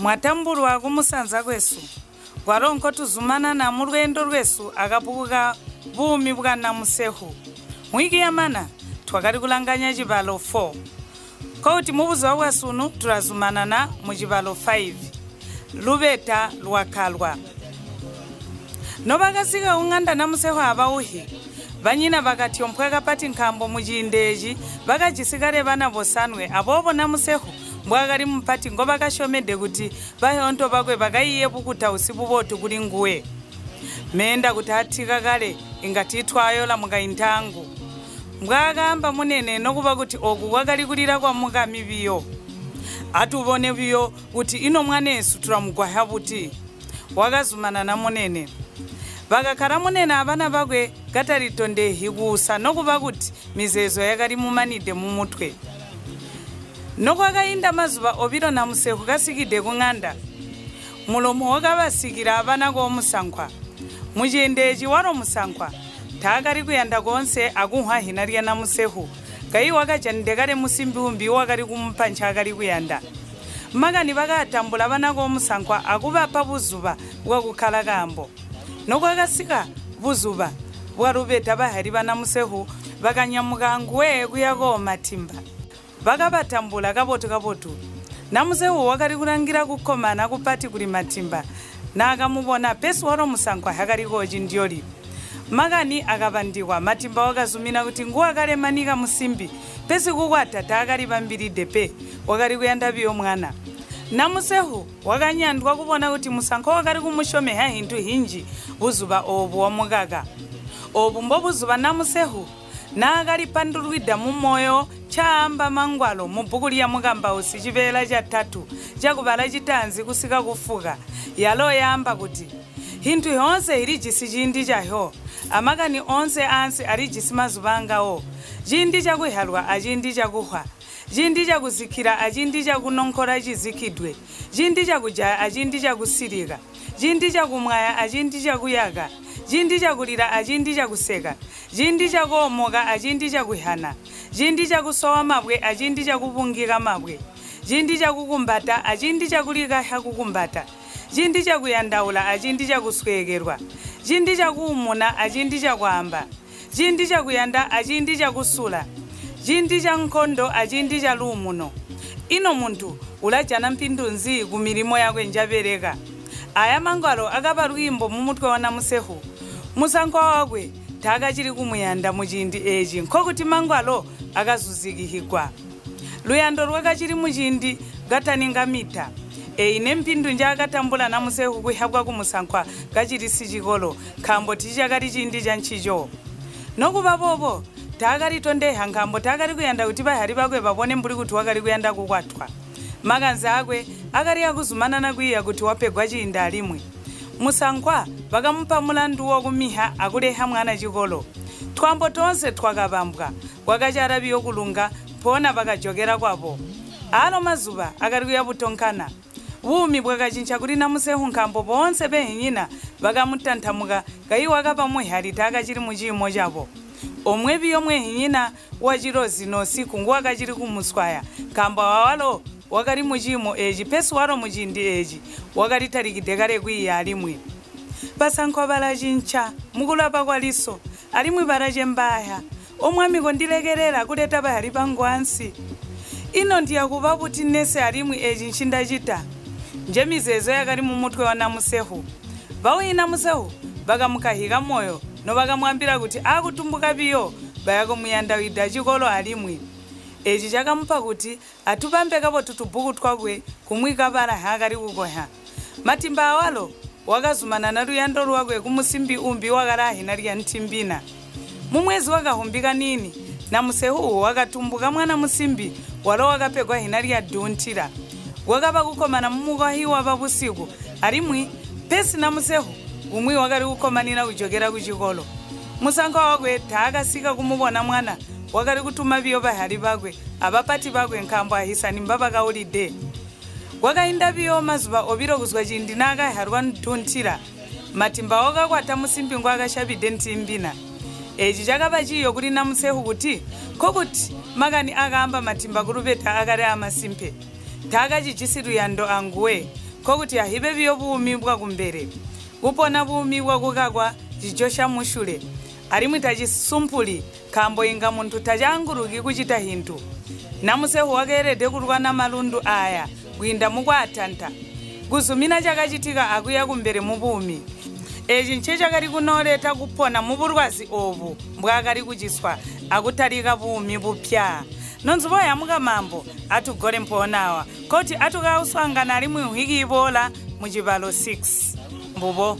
mwatambulwa kumusanza kwesu gwaronko tuzumana na murwendo rwesu akapukuka bumi bwa Namusehu mwiki yamana twakali kulanganya chibalo 4 koti mubuzo wasunu turazumana na mujibalo 5 lubeta lwakalwa nobakasika unganda Namusehu abauhi banyina bakati ompweka pati nkambo mujindeji bakajisikare bana bosanwe abobo Namusehu mbwagari mpati ngoba kashomede kuti bahonto bakwe bakayiye bukuta usibu botu kuli nguwe menda kutatika kale ingati twayola mukaintangu mbwagamba munene nokuba kuti oku wakali kulira kwa mukami biyo atubone biyo kuti ino mwanesu turamugwaha buti wakazumana na munene bakakara munene abana bakwe gataritonde higusa nokuba kuti mizezo yakali mumanide mu mutwe nokwakainda mazuba obiro Namusehu kasikide kunganda mulomo wakabasikira abana k'omusankwa mujendeji waro musankwa takari kuyanda konse akuhwa hinariya Namusehu kai wakajande kare musimbi umbi wakari kumpancha akari kuyanda magani bakatambula abana k'omusankwa akubapa buzuba bwakukhala kambo nokwakasika buzuba bwarubeta bahari ba Namusehu bakanyamuka nguwe kuyako matimba bakabatambula kabotu Namusehu wakari kurangira kukomana kupati kuli matimba nakamubona pesu waro musankwa hakari koji ndioli magani akabandiwa matimba wakazumina kuti nguwa kale manika musimbi pesi kukwata takari bambiri depe wakari kuyanda biyo mwana Namusehu wakanyandwa kubona kuti musankwa wakari kumushomeha hintu hinji buzuba obu wamugaka obu mbo buzuba Namusehu nakali pandulwida mu moyo chamba mangwalo mubukuli ya mugamba usi chibela cha 3 chakubala chitanzi kusika kufuka yalo yamba kuti hintu yonse iri jisijindi chaho amakani onse ansi ari jisimazubangawo jindi chakuhalwa ajindi chakuhwa jindi chakuzikira ajindi chakunonkora chizikidwe jindi chakuja ajindi chakusirika jindi chakumwaya ajindi chakuyaka jindi chakulira ajindi chakuseka jindi chakomoka ajindi chakuhana jindi chakusowa mabwe ajindi chakupungika mabwe jindi chakukumbata ajindi chakulika hakukumbata jindi chakuyandaula ajindi chakuswekerwa jindi chakuumuna ajindi chakwamba jindi chakuyanda ajindi chakusula jindi chankondo ajindi chalumuno ino muntu ulajana mpindunzi kumilimo yakwe njabereka aya mangwalo akapa lwimbo mumutwe wa Namusehu musankwa wakwe takachiri kumuyanda muchindi eji nkokuti mangwalo akazuzikihigwa luyando lwakachiri muchindi gataninga mita ine mpindu nja akatambula Namusehu kuhabwa kumusankwa kachiri sichikolo khambo tichakati chindi chanchicho nokuba bobo takari tondeha nkambo takari kuyanda kuti bahari bakwe babone mbuli kuti wakari kuyanda kukwatwa makanzi akwe akari akuzumana nakwiya kuti wapegwa chinda alimwe musankwa bakamupa mulandu wokumiha akuleha mwana chikolo twambo tonse twakabambwa kwakachara biyo kulunga pona bakajokera kwapo alo mazuba akari kuya butonkana bumi bwakachincha kuti Namusehu nkambo bonse behinyina bakamutanthamuka kai wakapa muhari takachiri muchimo chapo omwe biyo mwehinyina wachirozi nosiku nguwakachiri kumuswaya kamba wawalo wakari muchimo eji pesu waro muchindi eji wakari tarikide kare kwiya alimwe basankwa balachincha mukulapa kwaliso alimwe baraje mbaya omwami kondilekerera kuleta bahari pangwansi ino ndiyakuba kuti nese alimwe eji nchindachita nje mizezo yakari mumutwe wa Namusehu bauyi Namusehu bakamukahika moyo no bakamwambira kuti akutumbuka biyo bayakomuyanda wida chikolo alimwe eji chakamupa kuti atupambe kapo tutubuku twakwe kumwika bala hakari kukoha matimba awalo wakazumana na luyando lwakwe kumusimbi umbi wakarahi nariya ntimbina mumwezi wakahumbika nini Namusehu wakatumbuka mwana musimbi walo wakapegwa hinariya duntira wakapa kukomana mumukahiwa pabusiku alimwi pesi Namusehu umwi wakari kukomanira kujokera kuchikolo musankwa wakwe takasika kumubona mwana wakari kutuma biyo bahari bakwe abapati bakwe nkambo ahisani mbaba kaulide wakainda biyo mazuba obiro kuzwa chindi nakaharwa ntuntira matimba wakakwata musimbi ngwakashabide ntimbina eji chakapa chiyo kuti Namusehu kuti kokuti makani akamba matimba kurubeta akari amasimpe taka chichisiruyando anguwe kokuti ahibe byo buumi bwa kumbere kupona buumi bwa kukagwa jijosha mushule ari mutajisumpuli kambo inga muntu tajanguruki kuchita hintu namusehu wakerede kurwana malundu aya kuinda mukwatanta kuzumina chakachitika akuya kumbere mubuumi eji nche chakari kunoleta kupona muburwazi obu mbwakari kuchiswa akutarika buumi bupya nonzubo yamuka mambo atugore mponawa koti atukausangana ali muhiki ibola mujibalo 6 mbubo